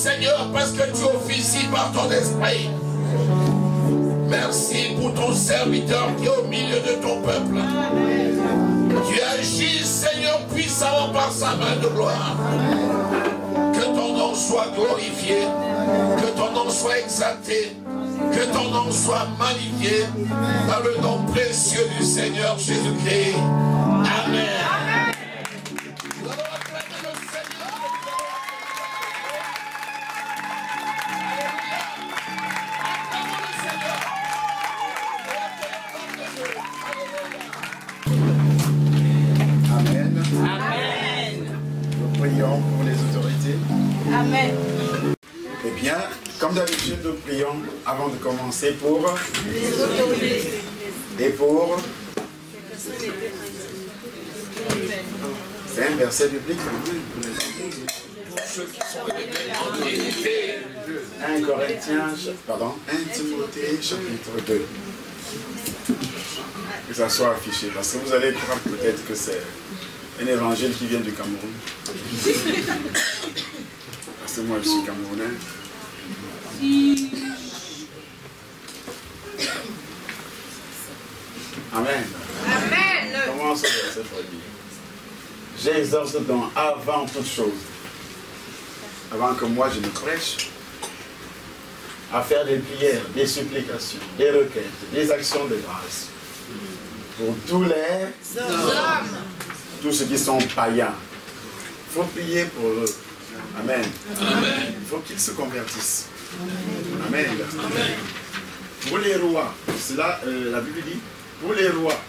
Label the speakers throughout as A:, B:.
A: Seigneur, parce que tu officies par ton esprit. Merci pour ton serviteur qui est au milieu de ton peuple. Tu agis, Seigneur, puissamment par sa main de gloire. Que ton nom soit glorifié, que ton nom soit exalté, que ton nom soit magnifié dans le nom précieux du Seigneur Jésus-Christ. Amen. Nous allons acclamer le Seigneur. Acclamons le Seigneur.
B: Amen. Amen. Nous prions pour les autorités.
C: Amen.
B: Eh bien, comme d'habitude, nous prions avant de commencer pour
C: Les autorités.
B: et pour. C'est un verset biblique. 1 Corinthiens, pardon, 1 Timothée chapitre 2. Que ça soit affiché, parce que vous allez croire peut-être que c'est un évangile qui vient du Cameroun. Parce que moi je suis camerounais. Amen.
C: Amen.
B: Comment ce verset pour dire? J'exhorte donc avant toute chose, avant que moi je ne prêche, à faire des prières, des supplications, des requêtes, des actions de grâce pour tous les hommes, tous ceux qui sont païens. Il faut prier pour eux. Amen. Amen. Il faut qu'ils se convertissent. Amen. Amen. Pour les rois, cela, la Bible dit, pour les rois,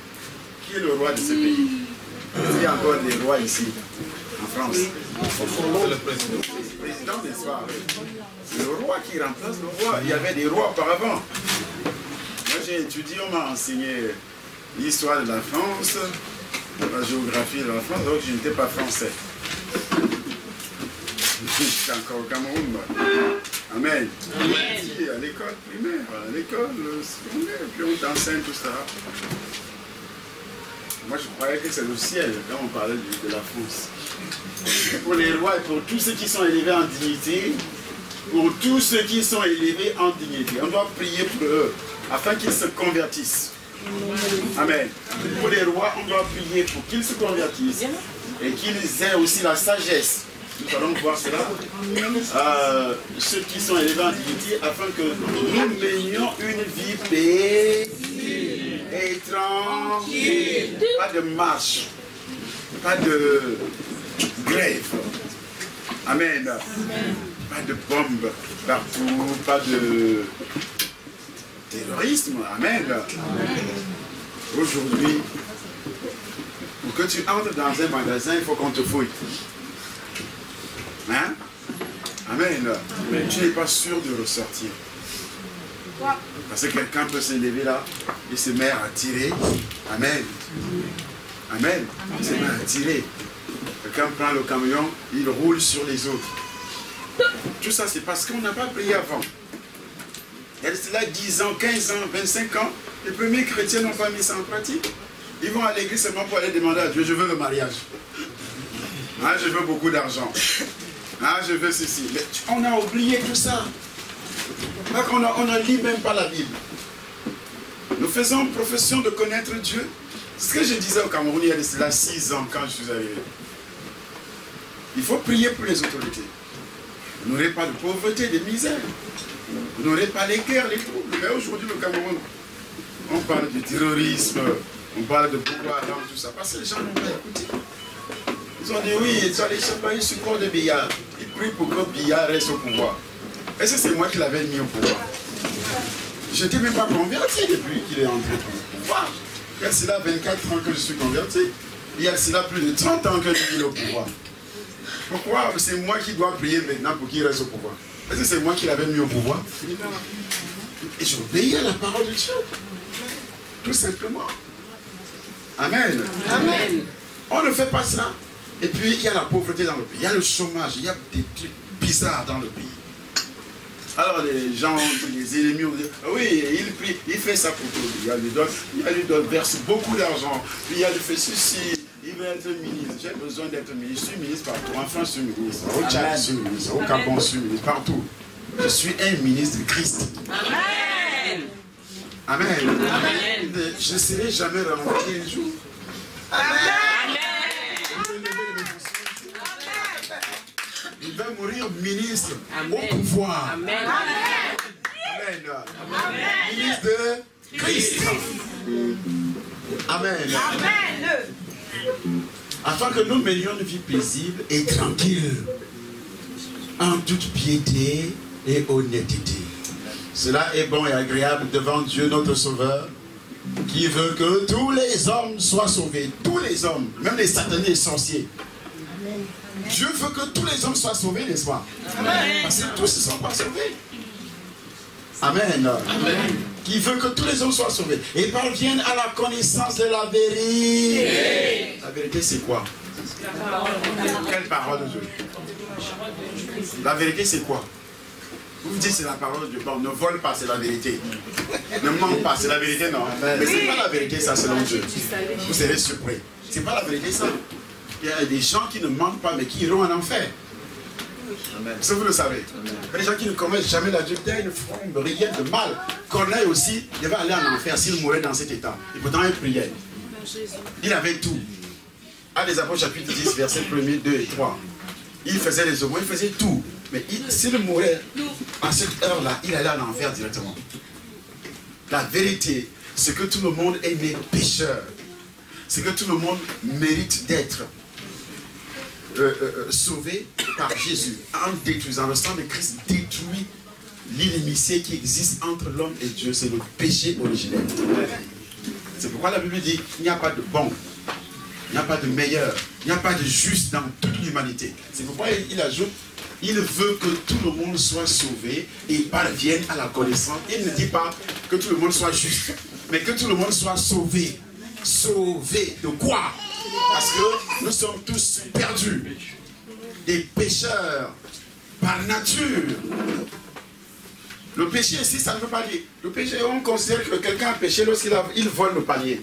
B: qui est le roi de ce pays? Il y a encore des rois ici, en France. C'est le président. Le président des soirs. C'est le roi qui remplace le roi. Il y avait des rois auparavant. Moi j'ai étudié, on m'a enseigné l'histoire de la France, la géographie de la France, donc je n'étais pas français. J'étais encore au Cameroun, moi. Amen. Amen. À l'école primaire, à l'école secondaire, puis on t'enseigne tout ça. Moi, je croyais que c'est le ciel quand on parlait de la France. Pour les rois et pour tous ceux qui sont élevés en dignité, pour tous ceux qui sont élevés en dignité, on doit prier pour eux afin qu'ils se convertissent. Amen. Pour les rois, on doit prier pour qu'ils se convertissent et qu'ils aient aussi la sagesse. Nous allons voir cela. Ceux qui sont élevés en dignité afin que nous menions une vie paisible et tranquille. Pas de marche, pas de grève. Amen. Pas de bombes partout, pas de terrorisme. Amen. Aujourd'hui, pour que tu entres dans un magasin, il faut qu'on te fouille. Hein? Amen. Mais tu n'es pas sûr de ressortir. Parce que quelqu'un peut se lever là et se met à tirer. Amen. Amen. Il se met à tirer. Quelqu'un prend le camion, il roule sur les autres. Tout ça, c'est parce qu'on n'a pas prié avant. Il y a cela 10 ans, 15 ans, 25 ans, les premiers chrétiens n'ont pas mis ça en pratique. Ils vont à l'église seulement pour aller demander à Dieu, je veux le mariage. Ah, je veux beaucoup d'argent. Ah, je veux ceci. Mais on a oublié tout ça. Donc on ne lit même pas la Bible. Nous faisons profession de connaître Dieu. C'est ce que je disais au Cameroun il y a cela 6 ans quand je suis arrivé. Il faut prier pour les autorités. Vous n'aurez pas de pauvreté, de misère. Vous n'aurez pas les guerres, les troubles. Mais aujourd'hui, le Cameroun, on parle du terrorisme, on parle de pouvoir, tout ça. Parce que les gens n'ont pas écouté. Ils ont dit oui, ils sont allés chercher sur corps de Biya. Ils prient pour que Biya reste au pouvoir. Est-ce que c'est moi qui l'avais mis au pouvoir? Je n'étais même pas converti depuis qu'il est entré au pouvoir. Il y a cela 24 ans que je suis converti. Il y a cela plus de 30 ans que je suis au pouvoir. Pourquoi c'est moi qui dois prier maintenant pour qu'il reste au pouvoir? Est-ce que c'est moi qui l'avais mis au pouvoir? Et j'obéis à la parole de Dieu. Tout simplement. Amen. Amen. On ne fait pas ça. Et puis il y a la pauvreté dans le pays. Il y a le chômage. Il y a des trucs bizarres dans le pays. Alors les gens, les ennemis ont dit, oui, il prie, il fait ça pour tout. Il lui donne, verse beaucoup d'argent. Puis il lui fait ceci. Il veut être ministre, j'ai besoin d'être ministre. Je suis ministre partout. En France, je suis ministre. Au Tchad, je suis ministre. Au Gabon, je suis ministre. Partout. Je suis un ministre de Christ.
C: Amen.
B: Amen.
C: Amen.
B: Je ne serai jamais renvoyé un jour.
C: Amen.
B: Il va mourir ministre au pouvoir.
C: Amen.
B: Amen. Ministre de Christ. Amen.
C: Amen.
B: Afin que nous menions une vie paisible et tranquille, en toute piété et honnêteté. Cela est bon et agréable devant Dieu notre Sauveur, qui veut que tous les hommes soient sauvés. Tous les hommes, même les satanés et sorciers. Dieu veut que tous les hommes soient sauvés, n'est-ce pas? Parce que tous ne sont pas sauvés. Amen. Amen. Qui veut que tous les hommes soient sauvés et parviennent à la connaissance de la vérité. La vérité, c'est quoi? Quelle parole de Dieu? La vérité, c'est quoi? Vous vous dites c'est la parole de Dieu. Bon, ne vole pas, c'est la vérité. Ne mente pas, c'est la vérité, non. Mais c'est pas la vérité, ça, selon Dieu. Vous serez surpris. C'est pas la vérité, ça. Il y a des gens qui ne mentent pas, mais qui iront en enfer. Ça, vous le savez. Il y a des gens qui ne commettent jamais l'adultère, ils ne feront rien de mal. Corneille aussi, il va aller en enfer s'il mourait dans cet état. Et pourtant, il priait. Il avait tout. À des Apôtres, chapitre 10, versets 1er, 2 et 3. Il faisait les aumônes, il faisait tout. Mais s'il mourait à cette heure-là, il allait en enfer directement. La vérité, c'est que tout le monde est né pécheur. C'est que tout le monde mérite d'être sauvé par Jésus. En détruisant, le sang de Christ détruit l'inimitié qui existe entre l'homme et Dieu. C'est le péché originel. C'est pourquoi la Bible dit qu'il n'y a pas de bon, il n'y a pas de meilleur, il n'y a pas de juste dans toute l'humanité. C'est pourquoi il ajoute, il veut que tout le monde soit sauvé et parvienne à la connaissance. Il ne dit pas que tout le monde soit juste, mais que tout le monde soit sauvé. Sauvé de quoi? Parce que nous sommes tous perdus. Des pécheurs par nature. Le péché ici, ça ne veut pas dire. Le péché, on considère que quelqu'un a péché lorsqu'il vole le panier.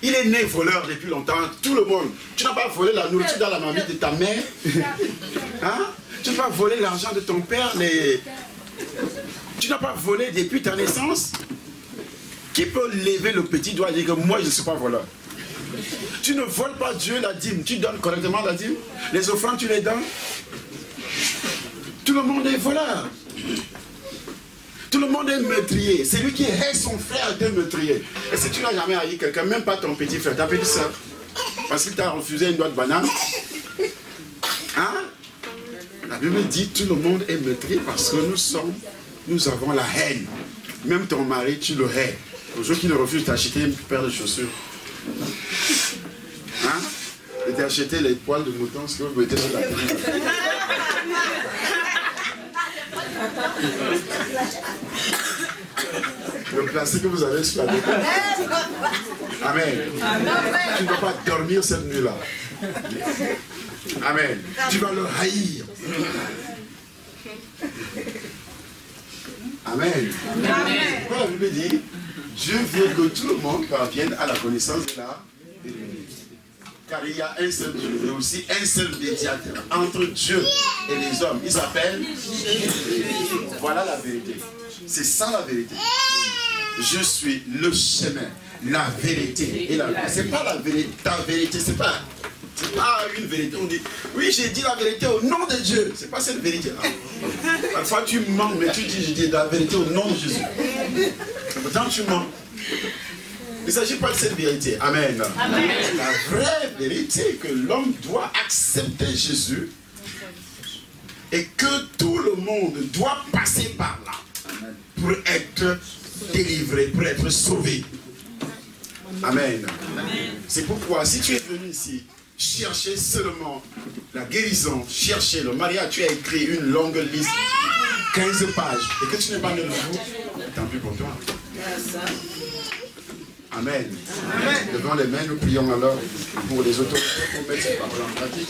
B: Il est né voleur depuis longtemps. Tout le monde. Tu n'as pas volé la nourriture dans la marmite de ta mère. Hein? Tu n'as pas volé l'argent de ton père. Tu n'as pas volé depuis ta naissance. Qui peut lever le petit doigt et dire que moi je ne suis pas voleur? Tu ne voles pas Dieu la dîme. Tu donnes correctement la dîme. Les offrandes tu les donnes. Tout le monde est voleur. Tout le monde est meurtrier. C'est lui qui hait son frère de meurtrier. Et si tu n'as jamais haï quelqu'un, même pas ton petit frère, ta petite soeur, parce qu'il t'a refusé une noix de banane, hein? La Bible dit tout le monde est meurtrier parce que nous avons la haine. Même ton mari, tu le hais. Au jour qu'il refuse d'acheter une paire de chaussures. Hein? Et d'acheter les poils de mouton, ce que vous mettez sur la tête. Le plastique que vous avez sur la tête. Amen. Tu ne vas pas dormir cette nuit-là. Amen. Tu vas le haïr. Amen. Amen. Voilà, la Bible dit, Dieu veut que tout le monde parvienne à la connaissance de la vérité. Car il y a un seul Dieu, mais aussi un seul médiateur entre Dieu et les hommes. Il s'appelle Jésus. Voilà la vérité. C'est ça la vérité. Je suis le chemin, la vérité et la vie. C'est pas la vérité, ta vérité, c'est pas une vérité. On dit, oui, j'ai dit la vérité au nom de Dieu. C'est pas cette vérité-là. Parfois tu mens, mais tu dis, j'ai dit la vérité au nom de Jésus. Pourtant tu mens. Il ne s'agit pas de cette vérité. Amen. Amen. La vraie vérité que l'homme doit accepter Jésus et que tout le monde doit passer par là pour être délivré, pour être sauvé. Amen. C'est pourquoi si tu es venu ici chercher seulement la guérison, chercher le mariage, tu as écrit une longue liste, 15 pages, et que tu n'es pas de nouveau, tant pis pour toi. Amen. Amen. Devant les mains, nous prions alors pour les autorités pour mettre ces paroles en pratique.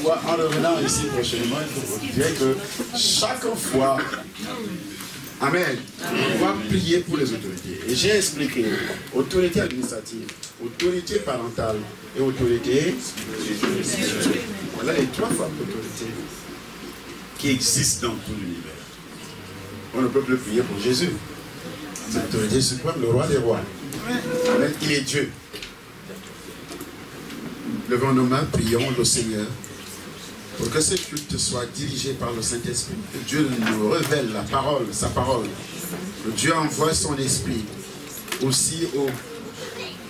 B: En revenant ici prochainement, il faut dire que chaque fois Amen. On va prier pour les autorités. Et j'ai expliqué, autorité administrative, autorité parentale et autorité spirituelle. Voilà les 3 formes d'autorité qui existent dans tout l'univers. On ne peut plus prier pour Jésus. C'est l'autorité suprême, le roi des rois. Amen. Il est Dieu. Levons nos mains, prions le Seigneur pour que ce culte soit dirigé par le Saint-Esprit. Que Dieu nous révèle la parole, sa parole. Que Dieu envoie son esprit aussi au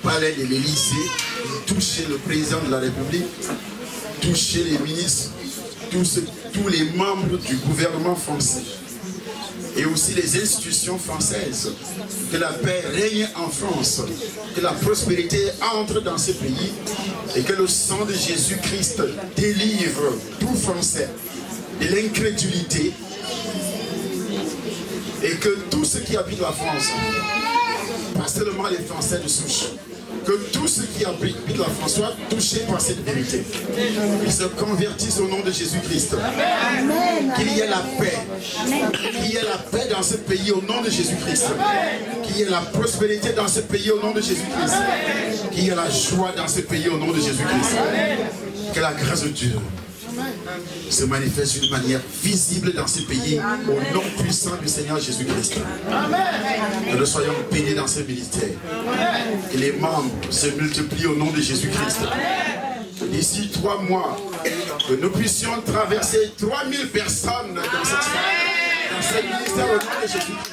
B: palais de l'Élysée, toucher le président de la République, toucher les ministres, tous les membres du gouvernement français et aussi les institutions françaises. Que la paix règne en France, que la prospérité entre dans ce pays et que le sang de Jésus-Christ délivre tout Français de l'incrédulité et que tous ceux qui habitent la France, pas seulement les Français de souche, que tous ceux qui habitent la France soient touchés par cette vérité. Ils se convertissent au nom de Jésus-Christ. Qu'il y ait la paix. Qu'il y ait la paix dans ce pays au nom de Jésus-Christ. Qu'il y ait la prospérité dans ce pays au nom de Jésus-Christ. Qu'il y ait la joie dans ce pays au nom de Jésus-Christ. Que la grâce de Dieu se manifeste d'une manière visible dans ces pays au nom puissant du Seigneur Jésus-Christ. Que nous soyons bénis dans ce ministère. Que les membres se multiplient au nom de Jésus-Christ. D'ici 3 mois, que nous puissions traverser 3000 personnes dans ce ministère au nom de Jésus-Christ.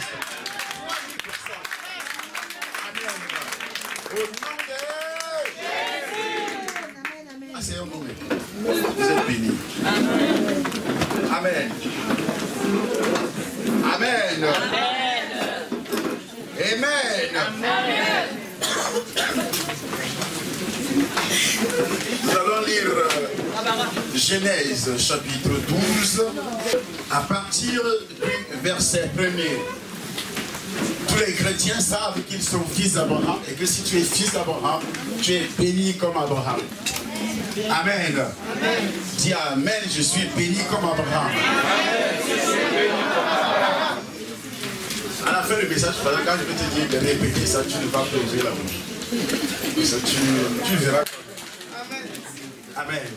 B: Au nom de Jésus. Asseyons-nous. Vous êtes bénis. Amen. Amen. Amen. Nous allons lire Genèse chapitre 12 à partir du verset 1er. Tous les chrétiens savent qu'ils sont fils d'Abraham et que si tu es fils d'Abraham, tu es béni comme Abraham. Amen. Amen. Dis Amen, je suis béni comme Abraham. À la fin du message, quand je vais te dire de répéter ça, tu ne vas pas ouvrir la bouche. Ça, tu verras. Amen.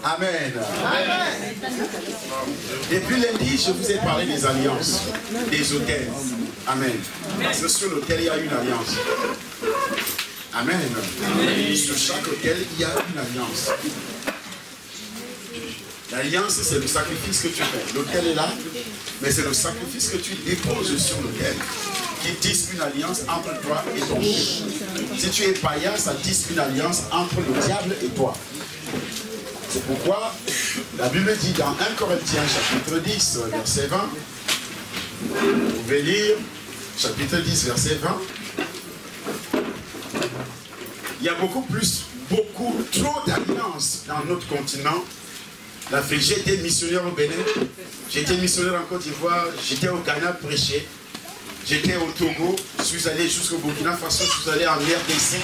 B: Amen. Amen. Depuis lundi, je vous ai parlé des alliances, des autels. Amen. C'est sur lequel il y a une alliance. Amen. Amen. Sur chaque autel, il y a une alliance. L'alliance, c'est le sacrifice que tu fais. L'autel est là, mais c'est le sacrifice que tu déposes sur l'autel qui tisse une alliance entre toi et ton Dieu. Si tu es païen, ça tisse une alliance entre le diable et toi. C'est pourquoi la Bible dit dans 1 Corinthiens chapitre 10, verset 20, vous pouvez lire chapitre 10, verset 20, il y a trop d'alliances dans notre continent. L'Afrique, j'ai été missionnaire au Bénin, j'ai été missionnaire en Côte d'Ivoire, j'étais au Ghana prêcher, j'étais au Togo, je suis allé jusqu'au Burkina Faso, je suis allé en RDC,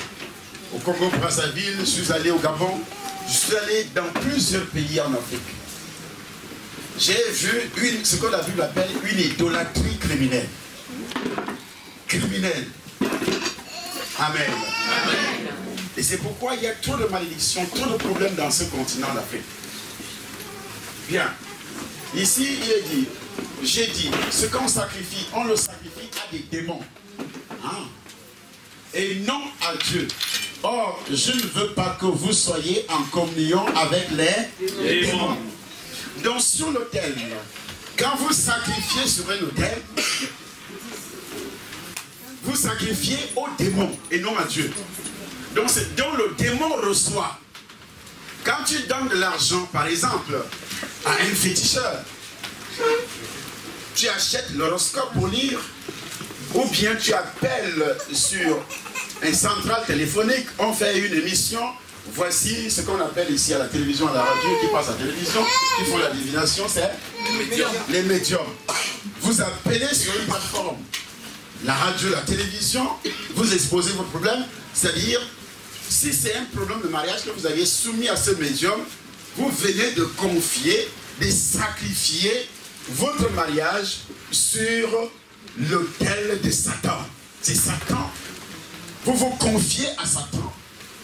B: au Congo-Brazzaville, je suis allé au Gabon, je suis allé dans plusieurs pays en Afrique. J'ai vu ce que la Bible appelle une idolâtrie criminelle. Criminelle. Amen. Amen. Et c'est pourquoi il y a trop de malédictions, trop de problèmes dans ce continent d'Afrique. Bien. Ici, il est dit, j'ai dit, ce qu'on sacrifie, on le sacrifie à des démons. Hein? Et non à Dieu. Or, je ne veux pas que vous soyez en communion avec les démons. Donc, sur l'autel, quand vous sacrifiez sur un autel, vous sacrifiez aux démons et non à Dieu. Donc le démon reçoit. Quand tu donnes de l'argent, par exemple, à un féticheur, tu achètes l'horoscope pour lire, ou bien tu appelles sur un central téléphonique, on fait une émission, voici ce qu'on appelle ici à la télévision, à la radio, qui passe à la télévision, qui font la divination, c'est les médiums. Vous appelez sur une plateforme, la radio, la télévision, vous exposez votre problème, c'est-à-dire, si c'est un problème de mariage que vous avez soumis à ce médium, vous venez de confier, de sacrifier votre mariage sur l'autel de Satan. C'est Satan. Vous vous confiez à Satan.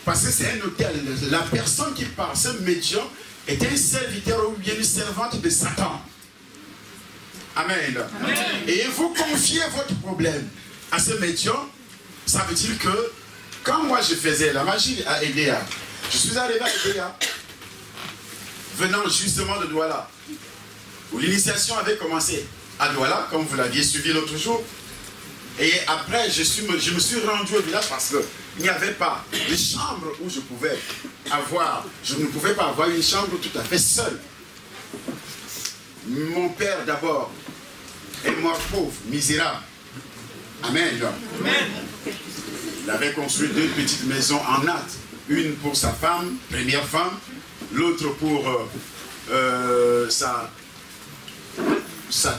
B: Parce que c'est un autel. La personne qui parle, ce médium, est un serviteur ou bien une servante de Satan. Amen. Amen. Et vous confiez votre problème à ce médium, ça veut dire que quand moi je faisais la magie à Edea, je suis arrivé à Edea, venant justement de Douala, où l'initiation avait commencé à Douala, comme vous l'aviez suivi l'autre jour. Et après, je me suis rendu au village parce qu'il n'y avait pas de chambre où je pouvais avoir, je ne pouvais pas avoir une chambre tout à fait seule. Mon père d'abord est mort pauvre, misérable. Amen. Amen. Il avait construit 2 petites maisons en natte. Une pour sa femme, première femme, l'autre pour sa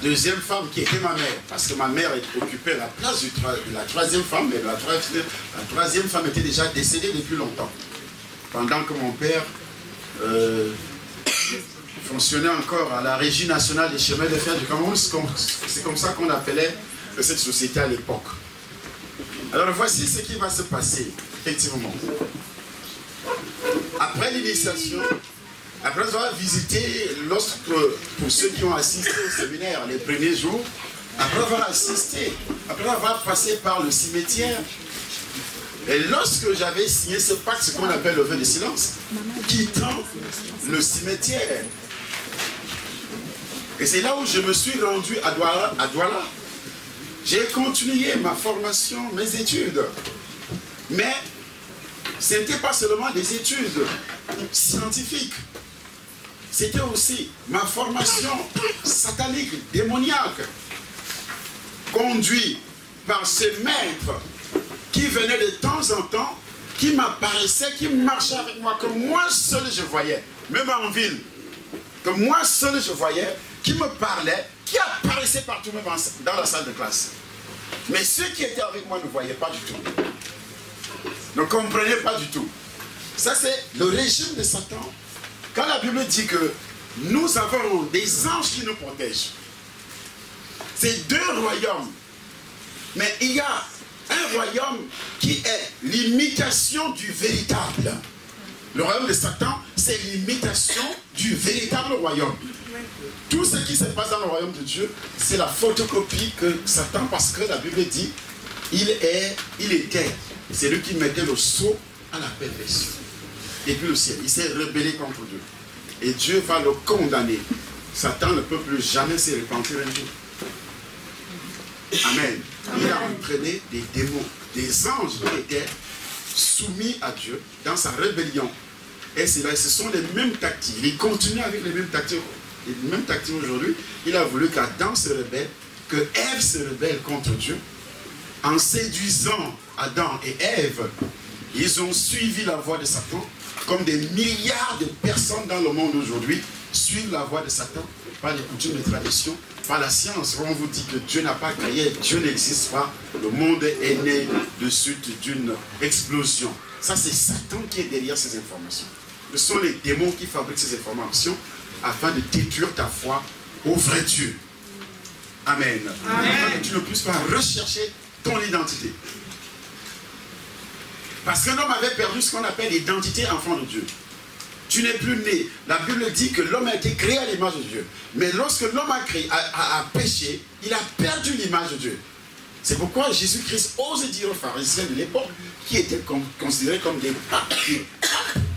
B: deuxième femme qui était ma mère. Parce que ma mère occupait la place de la troisième femme, mais la troisième femme était déjà décédée depuis longtemps. Pendant que mon père fonctionnait encore à la Régie nationale des chemins de fer du Cameroun, c'est comme ça qu'on appelait cette société à l'époque. Alors voici ce qui va se passer, effectivement. Après l'initiation, après avoir visité, pour ceux qui ont assisté au séminaire les premiers jours, après avoir assisté, après avoir passé par le cimetière, et lorsque j'avais signé ce pacte, ce qu'on appelle le vœu de silence, quittant le cimetière, et c'est là où je me suis rendu à Douala. J'ai continué ma formation, mes études. Mais ce n'était pas seulement des études scientifiques. C'était aussi ma formation satanique, démoniaque, conduite par ce maître qui venait de temps en temps, qui m'apparaissait, qui marchait avec moi, que moi seul je voyais, même en ville, que moi seul je voyais, qui me parlait, qui apparaissait partout, même dans la salle de classe. Mais ceux qui étaient avec moi ne voyaient pas du tout. Ne comprenaient pas du tout. Ça, c'est le régime de Satan. Quand la Bible dit que nous avons des anges qui nous protègent, c'est 2 royaumes. Mais il y a un royaume qui est l'imitation du véritable. Le royaume de Satan, c'est l'imitation du véritable royaume. Tout ce qui se passe dans le royaume de Dieu, c'est la photocopie que Satan, parce que la Bible dit, il était, c'est lui qui mettait le sceau à la perversion. Et puis le ciel, il s'est rebellé contre Dieu. Et Dieu va le condamner. Satan ne peut plus jamais se repentir un jour. Amen. Il a entraîné des démons, des anges qui étaient soumis à Dieu dans sa rébellion. Et ce sont les mêmes tactiques. Il continue avec les mêmes tactiques. Les mêmes tactiques aujourd'hui. Il a voulu qu'Adam se rebelle, que Ève se rebelle contre Dieu. En séduisant Adam et Ève, ils ont suivi la voie de Satan, comme des milliards de personnes dans le monde aujourd'hui suivent la voie de Satan par les coutumes et traditions, par la science. On vous dit que Dieu n'a pas créé, Dieu n'existe pas, le monde est né de suite d'une explosion. Ça, c'est Satan qui est derrière ces informations. Ce sont les démons qui fabriquent ces informations afin de détruire ta foi au vrai Dieu. Amen. Amen. Afin que tu ne puisses pas rechercher ton identité. Parce qu'un homme avait perdu ce qu'on appelle l'identité enfant de Dieu. Tu n'es plus né. La Bible dit que l'homme a été créé à l'image de Dieu. Mais lorsque l'homme a péché, il a perdu l'image de Dieu. C'est pourquoi Jésus-Christ ose dire aux pharisiens de l'époque, qui étaient considérés comme des papes,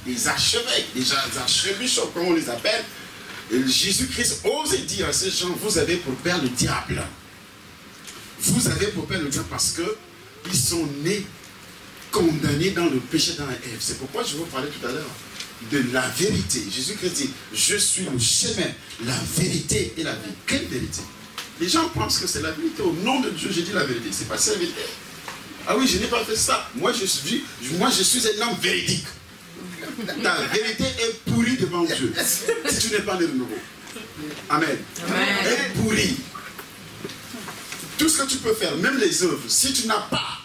B: des archevêques, des archevêques, comme on les appelle. Jésus-Christ ose dire à ces gens, vous avez pour père le diable. Vous avez pour père le diable parce qu'ils sont nés condamnés dans le péché dans la Ève. C'est pourquoi je vous parlais tout à l'heure de la vérité. Jésus-Christ dit, je suis le chemin, la vérité et la vie. Quelle vérité? Les gens pensent que c'est la vérité. Au nom de Dieu, j'ai dit la vérité. C'est pas ça la vérité. Ah oui, je n'ai pas fait ça. Moi, je suis un homme véridique. Ta vérité est pourrie devant Dieu. Si tu n'es pas né de nouveau. Amen. Amen. Elle est pourrie. Tout ce que tu peux faire, même les œuvres, si tu n'as pas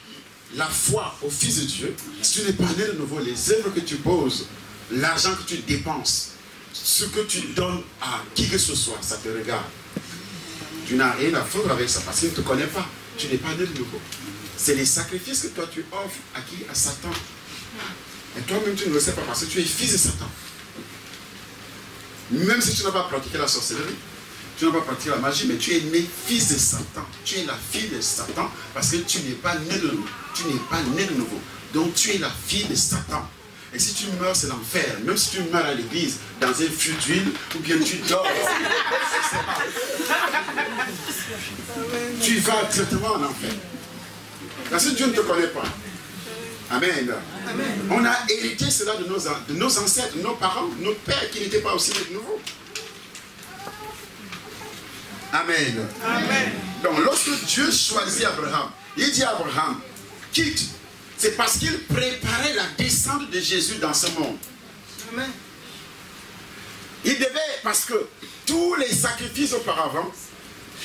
B: la foi au Fils de Dieu, si tu n'es pas né de nouveau, les œuvres que tu poses, l'argent que tu dépenses, ce que tu donnes à qui que ce soit, ça te regarde. Tu n'as rien à foutre avec ça parce qu'il ne te connaît pas. Tu n'es pas né de nouveau. C'est les sacrifices que toi tu offres à qui? À Satan. Et toi-même tu ne le sais pas parce que tu es fils de Satan. Même si tu n'as pas pratiqué la sorcellerie, tu n'as pas pratiqué la magie, mais tu es né fils de Satan. Tu es la fille de Satan parce que tu n'es pas né de nouveau. Tu n'es pas né de nouveau. Donc tu es la fille de Satan. Et si tu meurs, c'est l'enfer. Même si tu meurs à l'église, dans un fût d'huile, ou bien tu dors, je sais pas. Tu vas directement en enfer. Parce que Dieu ne te connaît pas. Amen. Amen. On a hérité cela de nos ancêtres, de nos parents, de nos pères qui n'étaient pas aussi de nouveau. Amen. Amen. Donc lorsque Dieu choisit Abraham, il dit à Abraham, quitte. C'est parce qu'il préparait la descente de Jésus dans ce monde. Amen. Il devait, parce que tous les sacrifices auparavant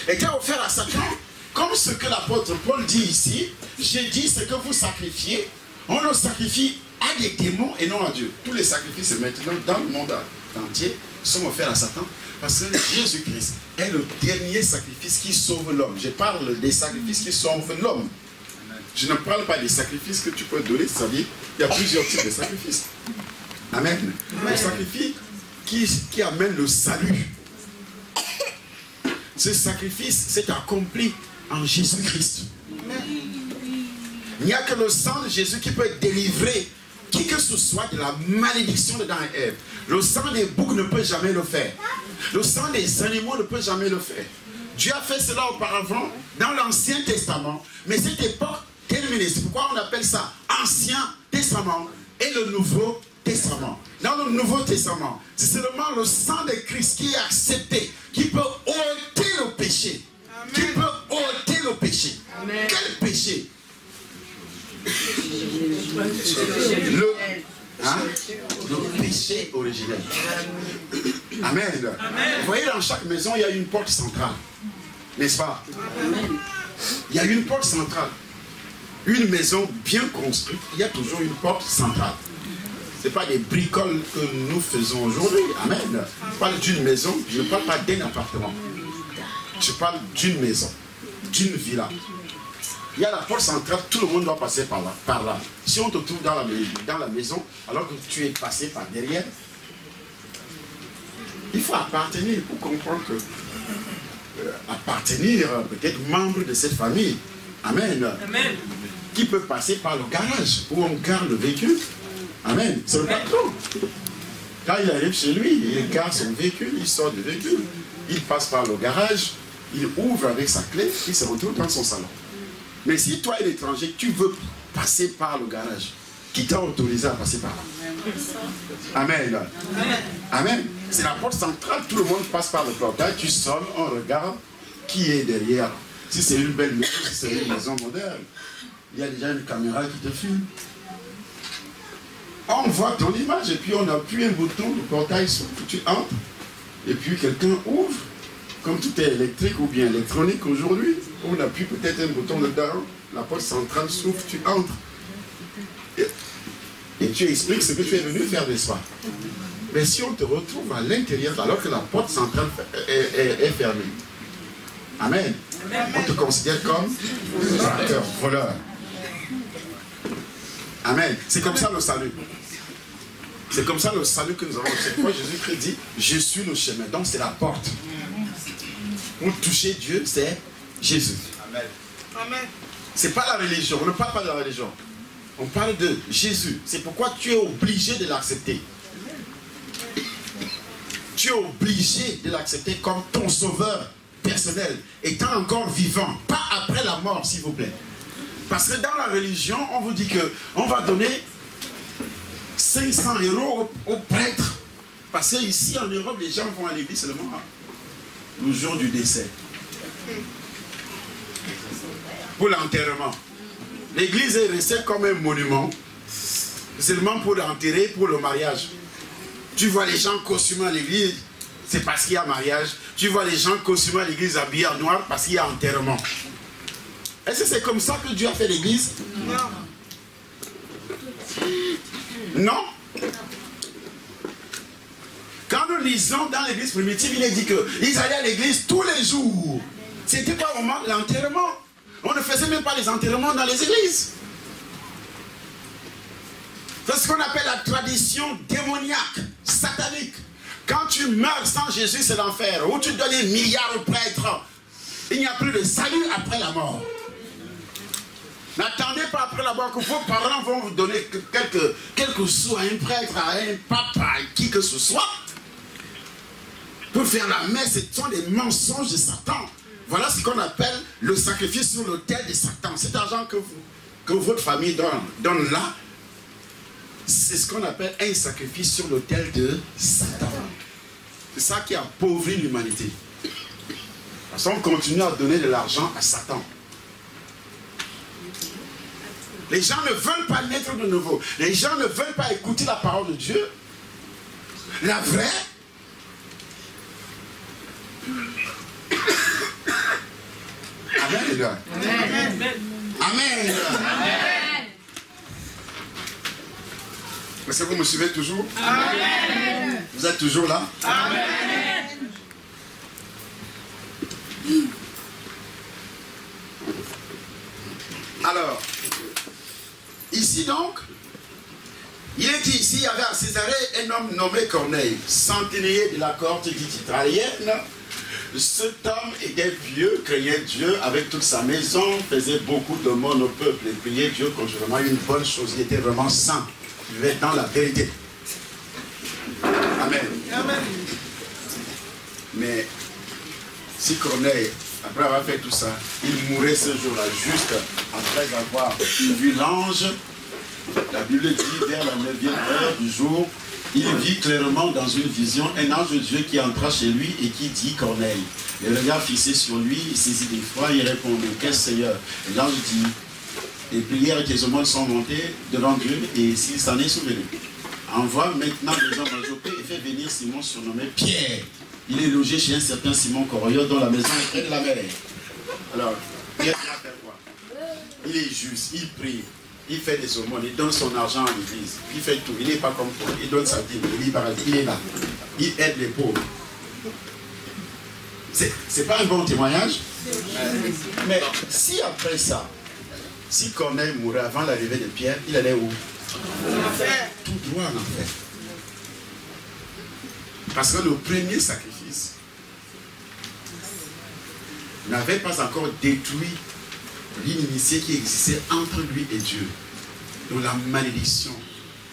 B: étaient offerts à Satan, comme ce que l'apôtre Paul dit ici. J'ai dit ce que vous sacrifiez, on le sacrifie à des démons et non à Dieu. Tous les sacrifices maintenant dans le monde entier sont offerts à Satan parce que Jésus-Christ est le dernier sacrifice qui sauve l'homme. Je parle des sacrifices qui sauvent l'homme. Je ne parle pas des sacrifices que tu peux donner, c'est-à-dire il y a plusieurs types de sacrifices. Amen. Le sacrifice qui amène le salut. Ce sacrifice s'est accompli en Jésus-Christ. Il n'y a que le sang de Jésus qui peut délivrer qui que ce soit de la malédiction de Dan et Ève. Le sang des boucs ne peut jamais le faire. Le sang des animaux ne peut jamais le faire. Dieu a fait cela auparavant dans l'Ancien Testament, mais cette époque terminée. C'est pourquoi on appelle ça Ancien Testament et le Nouveau Testament. Dans le Nouveau Testament, c'est seulement le sang de Christ qui est accepté, qui peut ôter le péché. Amen. Qui peut ôter le péché. Amen. Quel péché? Le péché originel. Amen. Amen. Vous voyez, dans chaque maison, il y a une porte centrale. N'est-ce pas? Amen. Il y a une porte centrale. Une maison bien construite, il y a toujours une porte centrale. Ce n'est pas des bricoles que nous faisons aujourd'hui. Amen. Je parle d'une maison, je ne parle pas d'un appartement. Je parle d'une maison, d'une villa. Il y a la porte centrale, tout le monde doit passer par là. Si on te trouve dans la maison, alors que tu es passé par derrière, il faut appartenir pour comprendre que appartenir, peut-être membre de cette famille. Amen. Amen. Qui peut passer par le garage où on garde le véhicule. Amen. C'est le patron. Quand il arrive chez lui, il garde son véhicule, il sort du véhicule, il passe par le garage, il ouvre avec sa clé, il se retrouve dans son salon. Mais si toi, l'étranger, tu veux passer par le garage, qui t'a autorisé à passer par là? Amen. Amen. Amen. C'est la porte centrale, tout le monde passe par le portail, tu sonnes, on regarde qui est derrière. Si c'est une belle maison, si c'est une maison moderne, il y a déjà une caméra qui te filme. On voit ton image et puis on appuie un bouton, le portail s'ouvre, tu entres. Et puis quelqu'un ouvre, comme tout est électrique ou bien électronique aujourd'hui, on appuie peut-être un bouton dedans, la porte centrale s'ouvre, tu entres. Et tu expliques ce que tu es venu faire, n'est-ce pas? Mais si on te retrouve à l'intérieur alors que la porte centrale est fermée, amen. On te considère comme un voleur. Amen. C'est comme ça le salut. C'est comme ça le salut que nous avons. C'est pourquoi Jésus-Christ dit, je suis le chemin. Donc c'est la porte. Pour toucher Dieu, c'est Jésus. Amen. C'est pas la religion. On ne parle pas de la religion. On parle de Jésus. C'est pourquoi tu es obligé de l'accepter. Tu es obligé de l'accepter comme ton sauveur personnel, étant encore vivant, pas après la mort, s'il vous plaît. Parce que dans la religion, on vous dit qu'on va donner 500 € aux prêtres. Parce que ici en Europe, les gens vont à l'église seulement le jour du décès. Pour l'enterrement. L'église est restée comme un monument, seulement pour l'enterrer, pour le mariage. Tu vois les gens costumés à l'église, c'est parce qu'il y a mariage. Tu vois les gens costumés à l'église habillés en noir parce qu'il y a enterrement. Est-ce que c'est comme ça que Dieu a fait l'église? Non. Non. Quand nous lisons dans l'église primitive, il est dit qu'ils allaient à l'église tous les jours. C'était pas au moment de l'enterrement. On ne faisait même pas les enterrements dans les églises. C'est ce qu'on appelle la tradition démoniaque, satanique. Quand tu meurs sans Jésus, c'est l'enfer. Où tu donnes des milliards aux prêtres. Il n'y a plus de salut après la mort. N'attendez pas après la mort que vos parents vont vous donner quelques sous à un prêtre, à un pape, à qui que ce soit. Pour faire la messe, ce sont des mensonges de Satan. Voilà ce qu'on appelle le sacrifice sur l'autel de Satan. Cet argent que votre famille donne là, c'est ce qu'on appelle un sacrifice sur l'autel de Satan. C'est ça qui appauvrit l'humanité. Parce qu'on continue à donner de l'argent à Satan. Les gens ne veulent pas naître de nouveau. Les gens ne veulent pas écouter la parole de Dieu. La vraie. Amen. Amen. Amen. Est-ce que vous me suivez toujours? Amen. Vous êtes toujours là? Amen. Alors, ici donc, il est dit ici, il y avait à Césarée un homme nommé Corneille, centenier de la cohorte italienne. Cet homme était pieux, craignait Dieu avec toute sa maison, faisait beaucoup de monde au peuple et priait Dieu continuellement, une bonne chose. Il était vraiment saint, il vivait dans la vérité. Amen. Amen. Mais si Corneille, après avoir fait tout ça, il mourait ce jour-là, juste après avoir vu l'ange, la Bible dit vers la 9e heure du jour, il vit clairement dans une vision un ange de Dieu qui entra chez lui et qui dit Corneille. Le regard fixé sur lui, il saisit d'effroi, il répondit, qu'est-ce Seigneur? Et l'ange dit, les prières et tes aumônes sont montées devant Dieu et s'il s'en est souvenu. Envoie maintenant les hommes à Jopé et fait venir Simon surnommé Pierre. Il est logé chez un certain Simon Corolleur dont la maison est près de la mer. Alors, Pierre va faire quoi? Il est juste, il prie. Il fait des aumônes, il donne son argent à l'église, il fait tout, il n'est pas comme Paul, il donne sa dîme, il est là, il aide les pauvres. C'est pas un bon témoignage? Mais si après ça, si Corneille mourait avant l'arrivée de Pierre, il allait où? Tout droit en enfer. Parce que le premier sacrifice n'avait pas encore détruit l'inimitié qui existait entre lui et Dieu. Donc la malédiction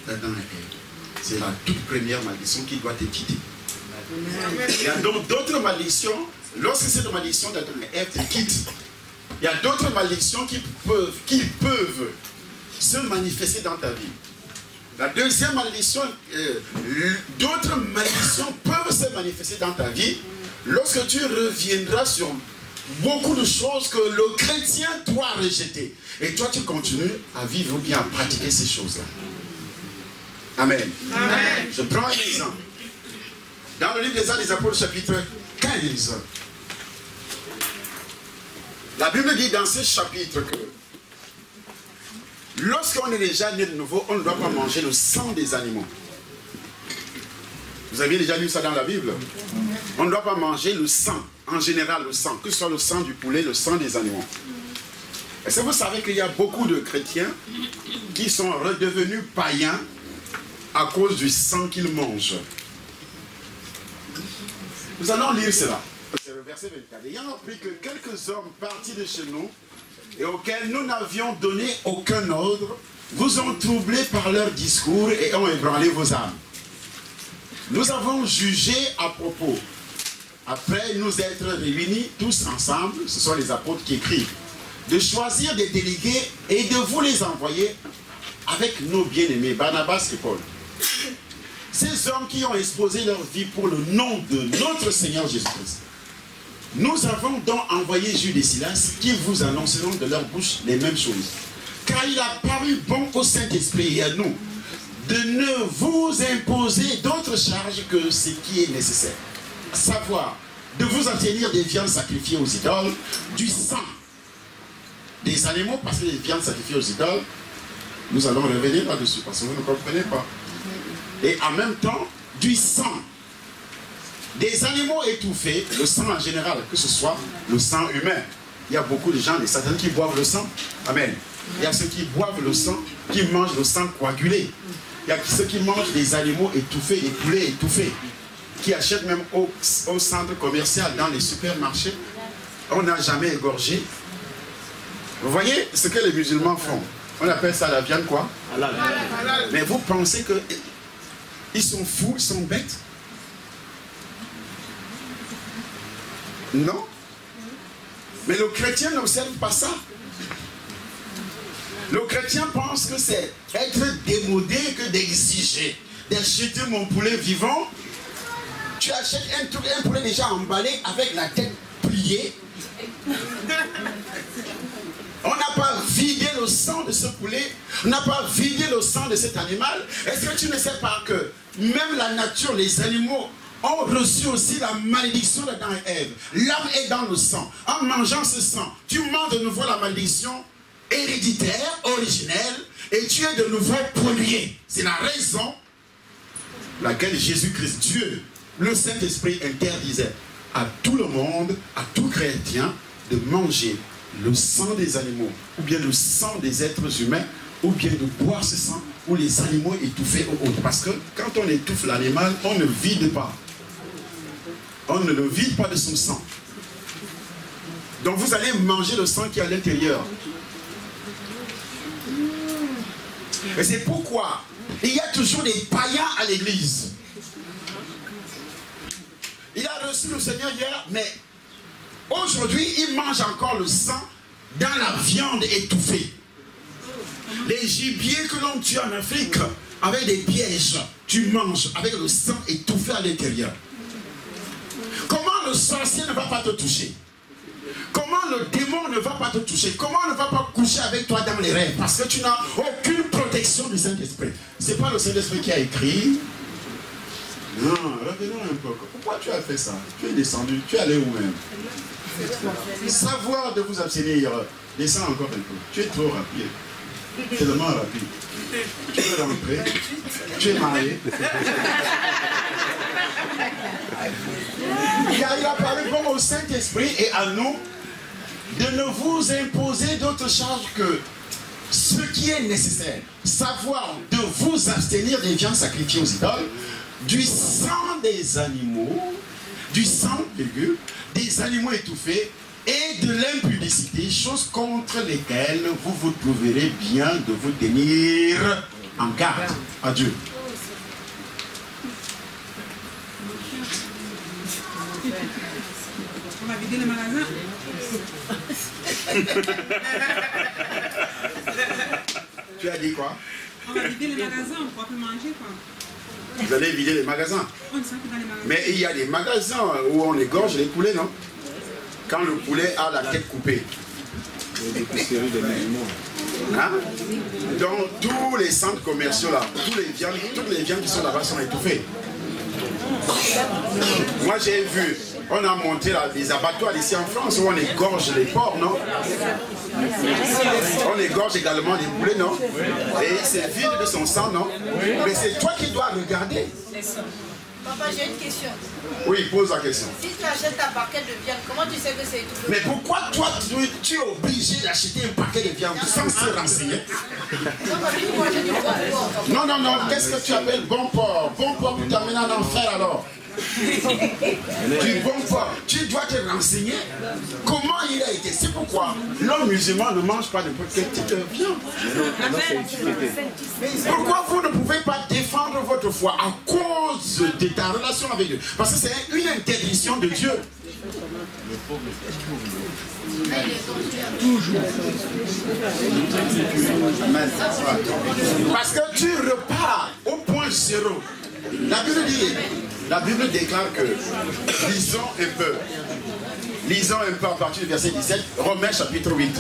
B: d'Adam et Ève, c'est la toute première malédiction qui doit te quitter. Il y a donc d'autres malédictions, lorsque cette malédiction d'Adam et Ève te quitte, il y a d'autres malédictions qui peuvent se manifester dans ta vie. La deuxième malédiction, d'autres malédictions peuvent se manifester dans ta vie lorsque tu reviendras sur beaucoup de choses que le chrétien doit rejeter. Et toi, tu continues à vivre ou bien à pratiquer ces choses-là. Amen. Amen. Je prends un exemple. Dans le livre des Actes des Apôtres, chapitre 15, la Bible dit dans ce chapitre que lorsqu'on est déjà né de nouveau, on ne doit pas manger le sang des animaux. Vous avez déjà lu ça dans la Bible? On ne doit pas manger le sang, en général le sang, que ce soit le sang du poulet, le sang des animaux. Est-ce que vous savez qu'il y a beaucoup de chrétiens qui sont redevenus païens à cause du sang qu'ils mangent? Nous allons lire cela. C'est le verset 24. Ayant appris que quelques hommes partis de chez nous et auxquels nous n'avions donné aucun ordre, vous ont troublés par leur discours et ont ébranlé vos âmes. Nous avons jugé à propos, après nous être réunis tous ensemble, ce sont les apôtres qui écrivent, de choisir des délégués et de vous les envoyer avec nos bien-aimés, Barnabas et Paul. Ces hommes qui ont exposé leur vie pour le nom de notre Seigneur Jésus-Christ. Nous avons donc envoyé Jude et Silas qui vous annonceront de leur bouche les mêmes choses. Car il a paru bon au Saint-Esprit et à nous de ne vous imposer d'autres charges que ce qui est nécessaire. À savoir, de vous abstenir des viandes sacrifiées aux idoles, du sang des animaux, parce que les viandes sacrifiées aux idoles, nous allons revenir là-dessus, parce que vous ne comprenez pas. Et en même temps, du sang Des animaux étouffés, le sang en général, que ce soit le sang humain. Il y a beaucoup de gens, des Satanes qui boivent le sang. Amen. Il y a ceux qui boivent le sang, qui mangent le sang coagulé. Il y a ceux qui mangent des animaux étouffés, des poulets étouffés, qui achètent même au centre commercial, dans les supermarchés. On n'a jamais égorgé. Vous voyez ce que les musulmans font? On appelle ça la viande quoi? Mais vous pensez que ils sont fous, ils sont bêtes? Non. Mais le chrétien n'observe pas ça. Le chrétien pense que c'est être démodé que d'exiger d'acheter mon poulet vivant. Tu achètes un poulet déjà emballé avec la tête pliée. On n'a pas vidé le sang de ce poulet, on n'a pas vidé le sang de cet animal. Est-ce que tu ne sais pas que même la nature, les animaux ont reçu aussi la malédiction d'Adam et Ève? L'âme est dans le sang. En mangeant ce sang, tu manges de nouveau la malédiction héréditaire, originelle, et tu es de nouveau pollué. C'est la raison laquelle Jésus-Christ, Dieu, le Saint-Esprit interdisait à tout le monde, à tout chrétien, de manger le sang des animaux, ou bien le sang des êtres humains, ou bien de boire ce sang, ou les animaux étouffés ou autres. Parce que quand on étouffe l'animal, on ne vide pas. On ne le vide pas de son sang. Donc vous allez manger le sang qui est à l'intérieur. Et c'est pourquoi il y a toujours des païens à l'église. Il a reçu le Seigneur hier, mais aujourd'hui, il mange encore le sang dans la viande étouffée. Les gibiers que l'on tue en Afrique avec des pièges, tu manges avec le sang étouffé à l'intérieur. Comment le sorcier ne va pas te toucher? Comment le démon ne va pas te toucher? Comment il ne va pas coucher avec toi dans les rêves? Parce que tu n'as aucune protection du Saint-Esprit. Ce n'est pas le Saint-Esprit qui a écrit. Non, revenons un peu. Pourquoi tu as fait ça? Tu es descendu, tu es allé où même? Savoir de vous abstenir. Descends encore un peu. Tu es trop rapide. Tellement rapide. Tu veux rentrer? Tu es marié? Il a parlé bon au Saint-Esprit et à nous de ne vous imposer d'autre charge que ce qui est nécessaire. Savoir de vous abstenir des viandes sacrifiées aux idoles, du sang des animaux, du sang, des animaux étouffés et de l'impudicité, choses contre lesquelles vous vous trouverez bien de vous tenir en garde. Adieu.
D: On va vider le magasin.
B: Tu as dit quoi?
D: On va vider le magasin, on ne pourra plus manger quoi.
B: Vous allez vider les magasins.
D: On ne sait plus dans les magasins.
B: Mais il y a des magasins où on égorge les poulets, non? Quand le poulet a la tête coupée. Hein? Donc tous les centres commerciaux là, toutes les viandes qui sont là-bas sont étouffées. Moi j'ai vu, on a monté là, des abattoirs ici en France où on égorge les porcs, non? On égorge également les poulets, non? Et c'est vide de son sang, non? Mais c'est toi qui dois regarder.
E: Papa, j'ai une question.
B: Oui, pose la question.
E: Si tu achètes un paquet de viande, comment tu sais que c'est étouffé?
B: Mais pourquoi toi, tu es obligé d'acheter un paquet de viande sans se renseigner? Non, non, non, qu'est-ce que tu appelles bon porc? Bon porc pour t'amener en enfer alors? Du bon porc, tu dois te renseigner comment il a été. C'est pourquoi l'homme musulman ne mange pas n'importe quel type de viande. Pourquoi vous ne pouvez pas défendre votre foi à cause de ta relation avec Dieu? Parce que c'est une interdiction de Dieu. Parce que tu repars au point zéro. La Bible déclare que, lisons un peu à partir du verset 17, Romains chapitre 8.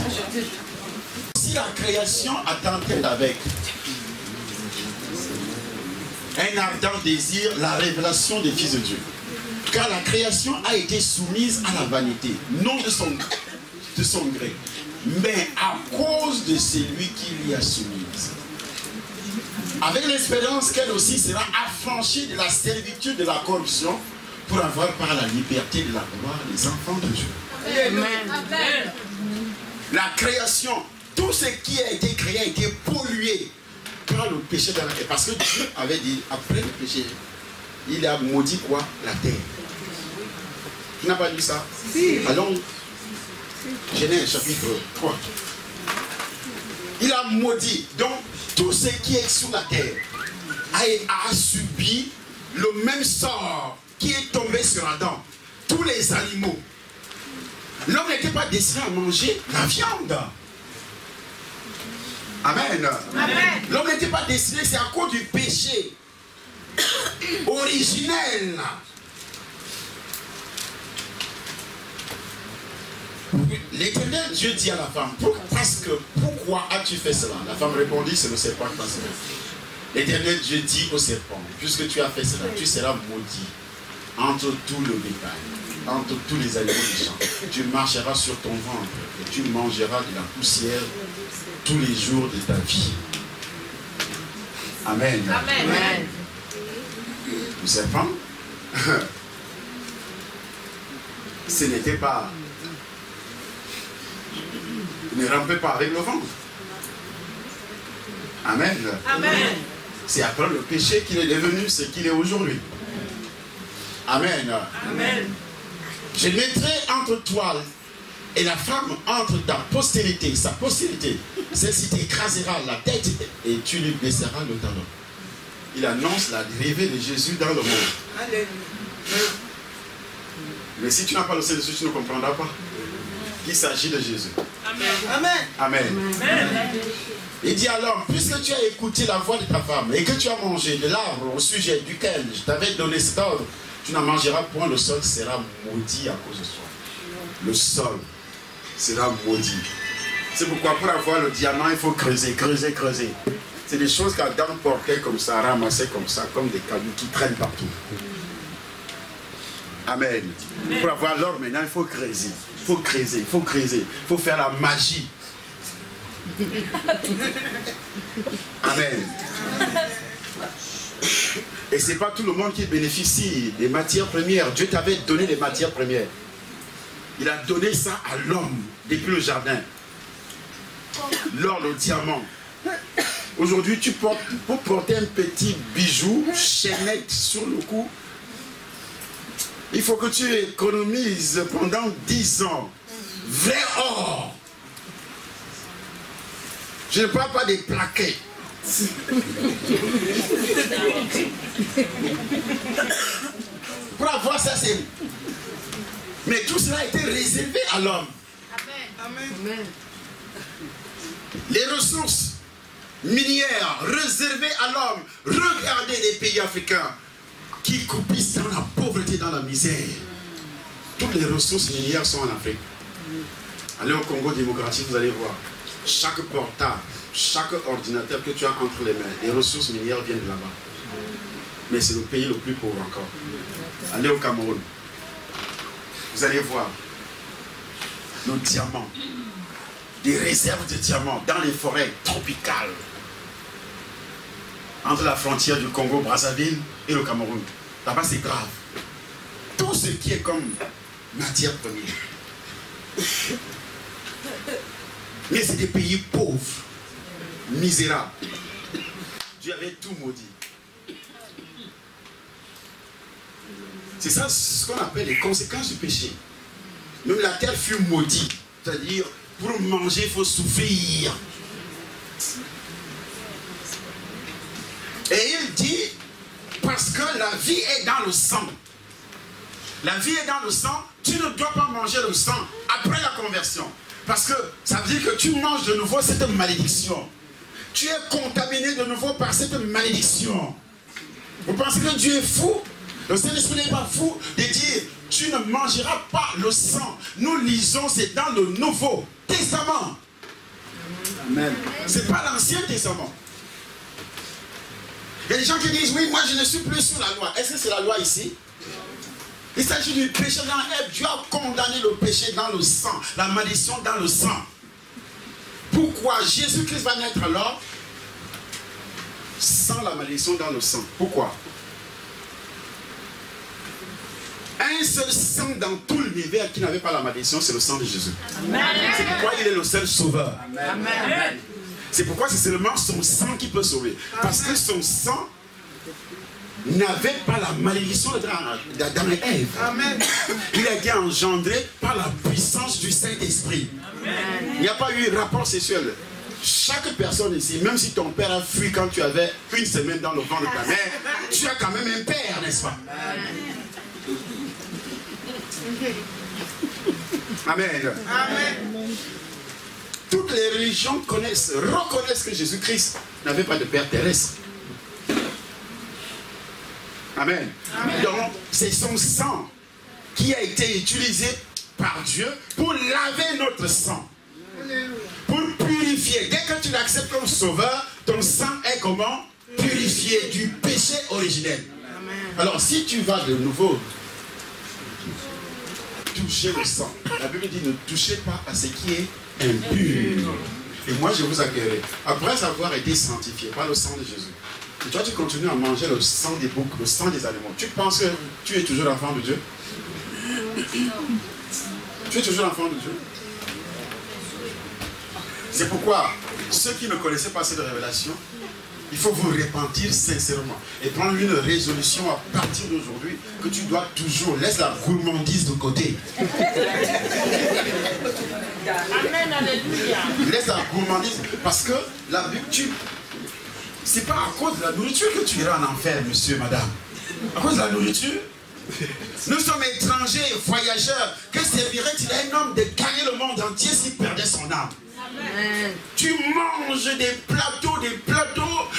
B: Si la création attend-elle avec un ardent désir la révélation des fils de Dieu, car la création a été soumise à la vanité, non de son gré, mais à cause de celui qui l'y a soumise. Avec l'espérance qu'elle aussi sera affranchie de la servitude de la corruption pour avoir par la liberté de la gloire les enfants de Dieu.
E: Amen.
B: La création, tout ce qui a été créé a été pollué par le péché de la terre. Parce que Dieu avait dit, après le péché, il a maudit quoi? La terre. Tu n'as pas lu ça? Si. Allons, Genèse chapitre 3. Il a maudit. Donc, tout ce qui est sur la terre a subi le même sort qui est tombé sur Adam. Tous les animaux. L'homme n'était pas destiné à manger la viande. Amen.
E: Amen.
B: L'homme n'était pas destiné, c'est à cause du péché originel. L'Éternel Dieu dit à la femme, pourquoi as-tu fait cela? La femme répondit, c'est le serpent qui t'a fait. L'Éternel Dieu dit au serpent, puisque tu as fait cela, tu seras maudit entre tout le bétail, entre tous les animaux du champ. Tu marcheras sur ton ventre et tu mangeras de la poussière tous les jours de ta vie. Amen.
E: Amen.
B: Le serpent, ce n'était pas... ne rampait pas avec le ventre. Amen.
E: Amen.
B: C'est après le péché qu'il est devenu ce qu'il est aujourd'hui. Amen.
E: Amen.
B: Je mettrai entre toi et la femme, entre ta postérité, sa postérité. Celle-ci t'écrasera la tête et tu lui blesseras le talon. Il annonce l'arrivée de Jésus dans le monde.
E: Alléluia.
B: Mais si tu n'as pas le Saint-Esprit, tu ne comprendras pas qu'il s'agit de Jésus.
E: Amen.
B: Amen.
E: Amen.
B: Il dit alors, puisque tu as écouté la voix de ta femme et que tu as mangé de l'arbre au sujet duquel je t'avais donné cet ordre, tu n'en mangeras point, le sol sera maudit à cause de toi. Le sol sera maudit. C'est pourquoi pour avoir le diamant, il faut creuser, creuser, creuser. C'est des choses qu'Adam portait comme ça, ramassait comme ça, comme des cailloux qui traînent partout. Amen. Pour avoir l'or maintenant, il faut creuser. Il faut creuser, il faut creuser. Il faut faire la magie. Amen. Et ce n'est pas tout le monde qui bénéficie des matières premières. Dieu t'avait donné les matières premières. Il a donné ça à l'homme depuis le jardin. L'or, le diamant. Aujourd'hui, tu portes, pour porter un petit bijou, chaînette sur le cou, il faut que tu économises pendant 10 ans. Vrai or. Je ne parle pas des plaquets. Pour avoir ça, c'est... Mais tout cela a été réservé à l'homme.
E: Amen.
B: Les ressources minières réservées à l'homme. Regardez les pays africains qui coupissent dans la pauvreté, dans la misère. Toutes les ressources minières sont en Afrique. Allez au Congo démocratique, vous allez voir. Chaque portable, chaque ordinateur que tu as entre les mains, les ressources minières viennent de là-bas. Mais c'est le pays le plus pauvre encore. Allez au Cameroun. Vous allez voir nos diamants, des réserves de diamants dans les forêts tropicales entre la frontière du Congo, Brazzaville et le Cameroun. Là-bas, c'est grave. Tout ce qui est comme matière première. Mais c'est des pays pauvres, misérables. Dieu avait tout maudit. C'est ça ce qu'on appelle les conséquences du péché. Même la terre fut maudite. C'est-à-dire, pour manger, il faut souffrir. Et il dit, parce que la vie est dans le sang. La vie est dans le sang, tu ne dois pas manger le sang après la conversion. Parce que ça veut dire que tu manges de nouveau cette malédiction. Tu es contaminé de nouveau par cette malédiction. Vous pensez que Dieu est fou? Le Saint-Esprit n'est pas fou de dire, tu ne mangeras pas le sang. Nous lisons, c'est dans le Nouveau Testament. Amen. Ce n'est pas l'Ancien Testament. Il y a des gens qui disent, oui, moi je ne suis plus sous la loi. Est-ce que c'est la loi ici? Il s'agit du péché dans Ève. Dieu a condamné le péché dans le sang, la malédiction dans le sang. Pourquoi Jésus-Christ va naître alors sans la malédiction dans le sang? Pourquoi? un seul sang dans tout l'univers qui n'avait pas la malédiction, c'est le sang de Jésus. C'est pourquoi il est le seul sauveur. C'est pourquoi c'est seulement son sang qui peut sauver. Parce que son sang n'avait pas la malédiction d'Adam et Ève. Il a été engendré par la puissance du Saint-Esprit. Il n'y a pas eu rapport sexuel. Chaque personne ici, même si ton père a fui quand tu avais une semaine dans le ventre de ta mère, tu as quand même un père, n'est-ce pas? Amen. Toutes les religions reconnaissent que Jésus-Christ n'avait pas de père terrestre. Amen. Donc, c'est son sang qui a été utilisé par Dieu pour laver notre sang. Pour purifier. Dès que tu l'acceptes comme sauveur, ton sang est comment? Purifié du péché originel. Alors, si tu vas de nouveau toucher le sang, la Bible dit ne touchez pas à ce qui est impur. Et moi, je vous accueillerai. Après avoir été sanctifié par le sang de Jésus, et toi, tu continues à manger le sang des boucs, le sang des animaux. Tu penses que tu es toujours l'enfant de Dieu? Tu es toujours l'enfant de Dieu? C'est pourquoi, ceux qui ne connaissaient pas cette révélation, il faut vous repentir sincèrement et prendre une résolution à partir d'aujourd'hui que tu dois toujours laisser la gourmandise de côté.
C: Amen, alléluia.
B: Laisse la gourmandise parce que la Bible, c'est pas à cause de la nourriture que tu iras en enfer, monsieur, madame. À cause de la nourriture. Nous sommes étrangers, voyageurs. Que servirait-il à un homme de gagner le monde entier s'il perdait son âme? Tu manges des plateaux.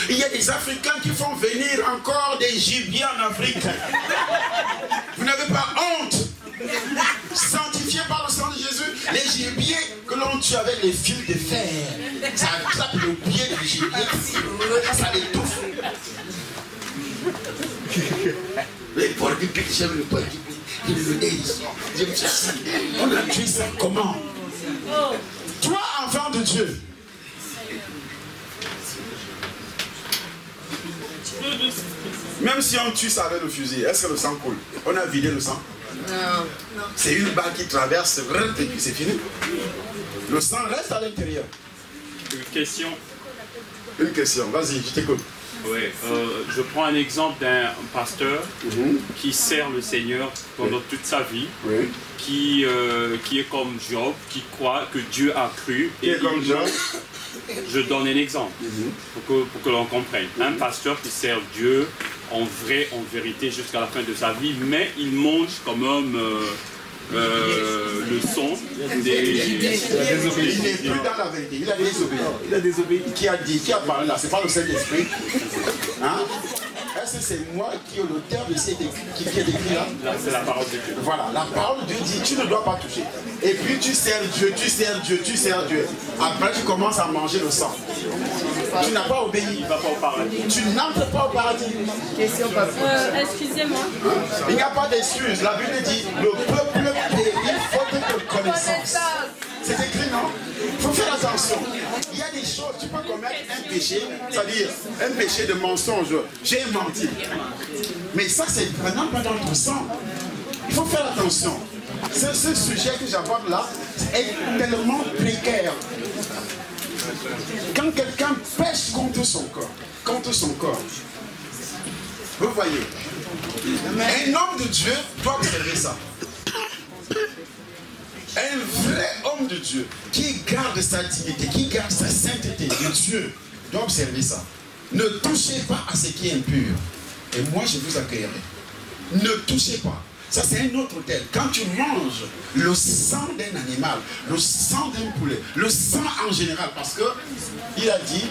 B: Il y a des Africains qui font venir encore des gibiers en Afrique. Vous n'avez pas honte? Sanctifié par le sang de Jésus, les gibiers que l'on tue avec les fils de fer, ça attrape le pied du gibier, ça l'étouffe. Les porcs qui piquent, j'aime le porc qui le nez ici. On a tué ça comment? Toi, enfant de Dieu, même si on tue ça avec le fusil, est-ce que le sang coule? On a vidé le sang? Non. C'est une balle qui traverse, et puis c'est fini. Le sang reste à l'intérieur.
F: Une question.
B: Une question, vas-y, je t'écoute.
F: Oui, je prends un exemple d'un pasteur qui sert le Seigneur pendant toute sa vie, qui est comme Job, qui croit que Dieu a cru.
B: Qui est comme Job?
F: Je donne un exemple pour que l'on comprenne. Un pasteur qui sert Dieu en vérité jusqu'à la fin de sa vie, mais il mange quand même le son des...
B: Il n'est plus dans la vérité, il a désobéi. Il a désobéi. Qui a dit? Qui a parlé là? C'est pas le Saint-Esprit. Hein? Est-ce que c'est moi qui ai l'auteur de cette qui est écrit là?
F: Là, c'est la parole de Dieu.
B: Voilà, la parole de Dieu dit tu ne dois pas toucher. Et puis tu sers Dieu, tu sers Dieu, tu sers Dieu. Après tu commences à manger le sang. Tu n'as pas obéi.
F: Il ne va pas au paradis.
B: Tu n'entres pas au paradis.
C: Excusez-moi.
B: Il n'y a pas d'excuse. La Bible dit le peuple périt faute de connaissance. C'est écrit, non? Il faut faire attention. Il y a des choses, tu peux commettre un péché, c'est-à-dire un péché de mensonge. J'ai menti. Mais ça, c'est vraiment pas dans ton sang. Il faut faire attention. Ce sujet que j'aborde là est tellement précaire. Quand quelqu'un pêche contre son corps, vous voyez, un homme de Dieu doit observer ça. Un vrai homme de Dieu qui garde sa dignité, qui garde sa sainteté de Dieu doit observer ça. Ne touchez pas à ce qui est impur. Et moi je vous accueillerai. Ne touchez pas. Ça c'est un autre tel. Quand tu manges le sang d'un animal, le sang d'un poulet, le sang en général, parce que il a dit